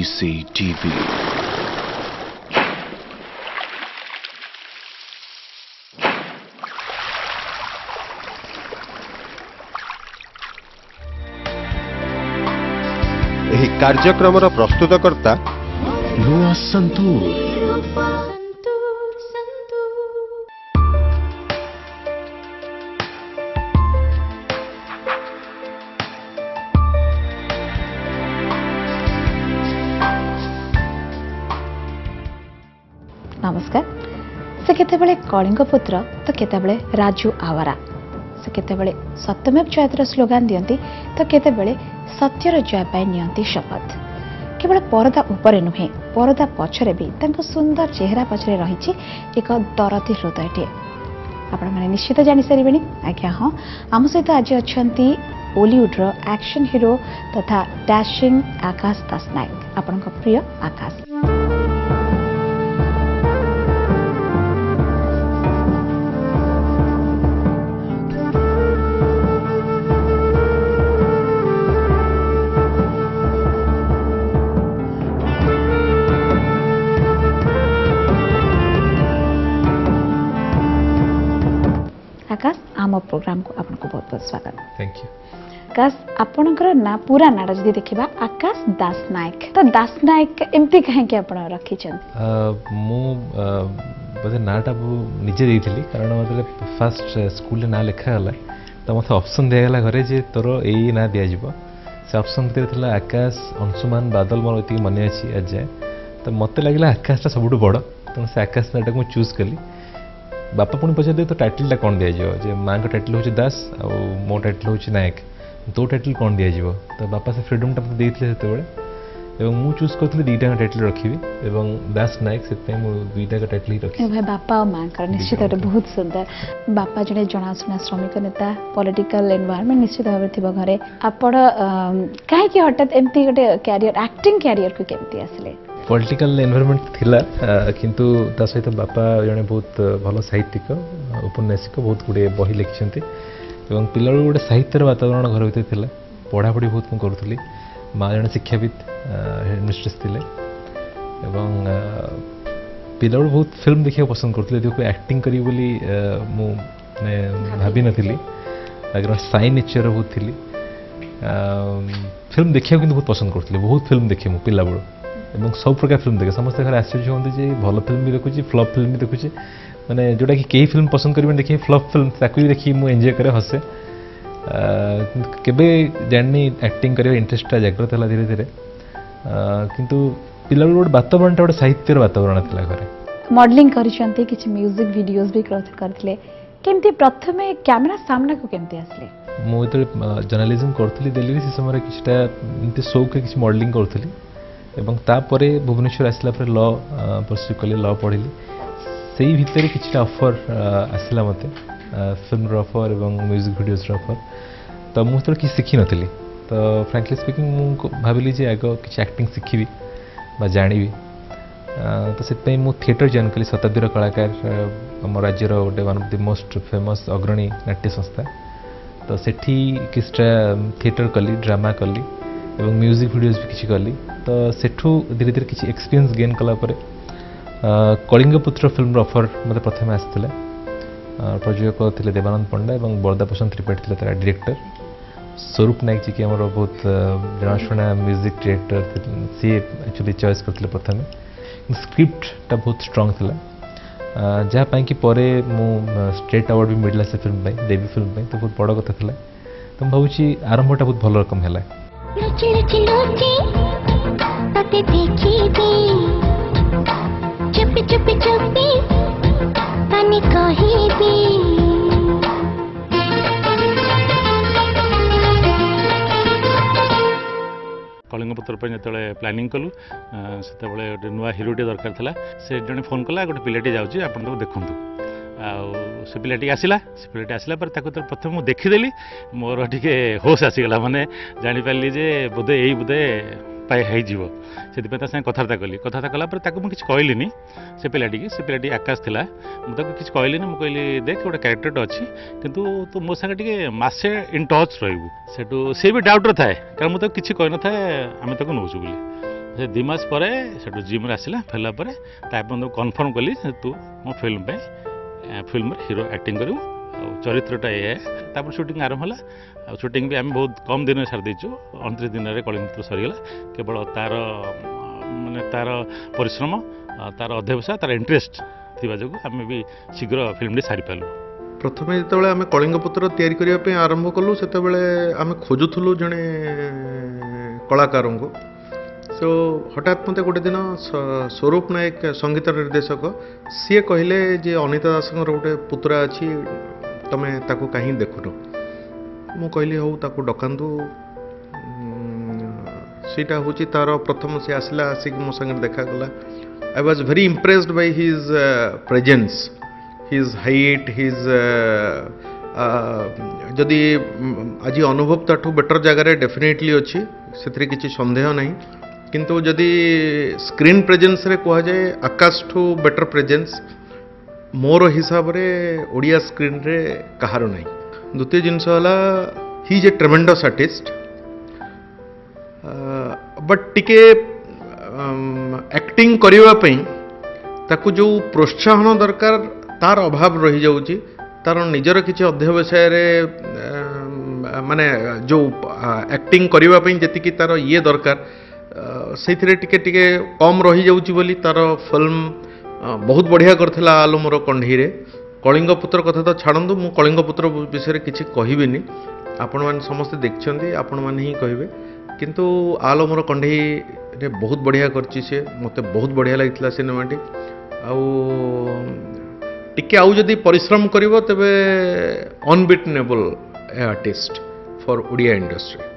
CCTV। ଏହି କାର୍ଯ୍ୟକ୍ରମର ପ୍ରସ୍ତୁତକର୍ତ୍ତା ନୂଆ ସନ୍ତୁର। नमस्कार। से केतेबेले कलिंग पुत्र तो केतेबेले राजू आवारा, से केतेबेले सत्यमेव जयतर स्लोगान दियंती तो केतेबेले सत्यर जय पाई नियंती शपथ। केवल परदा उपरे नुहे, परदा पछरे भी तांको सुंदर चेहरा पछरे रहिछि एक दरदी हृदयटे। आपण माने निश्चित जानि सारिबेनी। आज्ञा हाँ, आम सहित आज अछंती बॉलीवुड रो एक्शन हीरो तथा डैशिंग आकाश दास नायक। आपनका प्रिय आकाश। आकाश, आम प्रोग्राम को आपको बहुत बहुत स्वागत। Thank you. आकाश, आपणकर ना पूरा नाम जदि देखिबा आकाश दास नायक, तो दास नायक एमती कहीं के आपण रखिछन? मु बजे नाटा निजे देइथिली, कारण मतलब फर्स्ट स्कूल ना लिखा हला तो मते ऑप्शन दिया गला घरे जे तोर एई ना दिया जिवो। से ऑप्शन दिया थिला आकाश, अंशुमान, बादल, मोर एति मने अछि आज जाय। तो मते लागला आकाशटा सबुटु बड़, तो से आकाश नाटा को चूज कली। बापा पुणी पचार तो टाइटलटा कौन दिज्व, माँ का टाइटल हूँ दास आ मो टाइटल हूँ नायक, तो टाइटल कौन दिज्व। तो बापा से फ्रीडमटा मत देते से मु चूज करी दुईटा टाइटल रखी दास नायक, से दुईटा टाइटल ही रखी। भाई बापा और माँ का निश्चित भाव बहुत सुंदर। बापा जड़े जनाशुना श्रमिक नेता, पॉलिटिकल एनवायरनमेंट निश्चित भाव थी घरे। आपण कहीं हठात एमती गोटे कैरियर, एक्टिंग कैरियर को केमती आसिले? पॉलिटिकल एनवायरनमेंट थिला, किंतु ता सहित बापा जड़े बहुत भल साहित्यिक, उपन्यासिक, बहुत गुड़े बही लिखिं। पिला गोटे साहित्यर वातावरण घर भर था। पढ़ापढ़ी बहुत मुझे करूली। माँ जड़े शिक्षाविद, हेडमिस्ट्रेस थे। पिला बहुत फिल्म देखा पसंद करूँ। एक्टिंग करी बोली भाभी नी। साई नेचर बहुत थी। फिल्म देखा बहुत पसंद करूँ। बहुत फिल्म देखे मुझे पिला बेलू, सब प्रकार फिल्म देखे। समस्त घर आश्चर्य होती है भल फिल्म भी देखुची, फ्लॉप फिल्म भी देखुची। माने जोटा कि कई फिल्म पसंद करें देखिए, फ्लॉप फिल्म ताकू भी देखिए मुझे एंजॉय करे, हसे। केबे जानी एक्टिंग करे इंटरेस्ट जागृत है धीरे धीरे। किंतु पिला गोटे वातावरण गोटे साहित्यर वातावरण था घरे। मॉडलिंग करिसेंती, किछि म्यूजिक वीडियोस भी करथिले। केमती प्रथमे कैमरा सामना को केमती आसले? मु तो जर्नलिज्म करथली दिल्ली, से समय किछटा एमती शौक किछ मॉडलिंग करथली। एवं तापरे भुवनेश्वर आसला पर लॉ परस्यू कली, लॉ पढ़ी। से भितर किछटा ऑफर आसला मते, फिल्म ऑफर एवं म्यूजिक वीडियोस ऑफर। तो मुझे कि शिखी नी। तो फ्रैंकली स्पीकिंग मु भाविली जे आग किछ एक्टिंग शिखी बा जानी। तो से मु थिएटर जॉइन कली, शताब्दीर कलाकार आम राज्यर गोटे one of the most famous अग्रणी नाट्य संस्था। तो सेठी किछटा थिएटर कली, ड्रामा कली एवं म्यूजिक वीडियोस भी किसी कली। तो सेठू धीरे धीरे किसी एक्सपीरियंस गेन कलापर कलिंग पुत्र फिल्म ऑफर मत प्रथम आसला। प्रयोजक थे देवानंद पंडा और बरदाप्रसाद त्रिपाठी थे तार डायरेक्टर। स्वरूप नायक जी की आम बहुत जनाशुना म्यूजिक डायरेक्टर, सी एक्चुअली चॉइस करते प्रथम। स्क्रिप्टा बहुत स्ट्रंग था, जहाँपाई कि परे मु स्टेट अवार्ड भी मिलला से फिल्म डेब्यू फिल्म। तो बहुत बड़ कथा था। तो मुझे भावी आरंभटा बहुत भल रकम है। कलिंग पुत्र जो प्लानिंग कलु से गोटे नुआ हिरोटे दरकार था। से जड़े फोन कला गोटे पिलाटी जाऊँगी आप देखूँ। से पिलाटी आसला, से पिलाटी आसला पर प्रथम मुझे देखीदेली, मोर टे होश आसीगला। माने जापारि जे बोधे यही बोधे पाए से कथबार्ता कली। कथबार्ता कलापर मुझे कहलिनी से पिलाटी आकाश था। मुझे किसी कहलिनी, मुझे कहली देख गोटे क्यारेक्टर अच्छी, किंतु तू मो सागे टे मसे इन टच रही। से भी डाउट थाए, कारण मुझे किसी कही न था आम नौचु बोली। से 2 मास पर से जिम्रे आसला फेरला तापर कनफर्म कली तू मो फिल्म पे फिल्म हिरो एक्टिंग करू चरित्रटा ये तापर शूटिंग आरंभ है शूटिंग भी आम बहुत कम दिन सारी देचु 29 दिन में कलिंगपुत्र सरीगला केवल तार माने तार परिश्रम तार अध्यवसाय तार इंटरेस्ट थी जो आम भी शीघ्र फिल्म सारी पालु प्रथम जो आम कलिंगपुत्र तैयारी करने आरंभ कलु से आम खोजुलु जड़े कलाकार को सो हठात मत गोटे दिन स्वरूप नायक संगीत निर्देशक सी कहले जे अनिता दास गोटे पुतरा अच्छी तमें ताकू कहीं देखुन मु कहली हूँ ताकू डकातु सीटा हूँ तार प्रथम सी आसला आसिक मो संगे देखागला I was very impressed by his presence his height his जदि आज अनुभव ताठू बेटर जगार डेफिनेटली अच्छी से किसी संदेह नहीं किंतु जदि स्क्रीन प्रेजेंस रे कह जाए आकाश ठू बेटर प्रेजेंस मोर हिसाब रे ओडिया स्क्रीन रे कहार नहीं द्वितीय जिनस he is a tremendous artist but टिके एक्टिंग करने ताकू जो प्रोत्साहन दरकार तार अभाव रही जाउची तार निजर किसी अध्यवसाय माने जो एक्टिंग करने जी तार ये दरकार से टिके कम रही जाउची बोली तार फिल्म बहुत बढ़िया करथिला आलो मोर कंढी रे कलिंगपुत्र कथा तो छाड़ू मु कलिंगपुत्र विषय किसी कहबिनी आपण मैंने समस्ते देखते आपण मैंने ही कहे किंतु आलो मोर कंढी रे बहुत बढ़िया करची से मते बहुत बढ़िया लगी सिनेमाटी टिके आउ जदि परिश्रम करिवो तबे अनबिटनेबल आर्टिस्ट फॉर ओडिया इंडस्ट्री।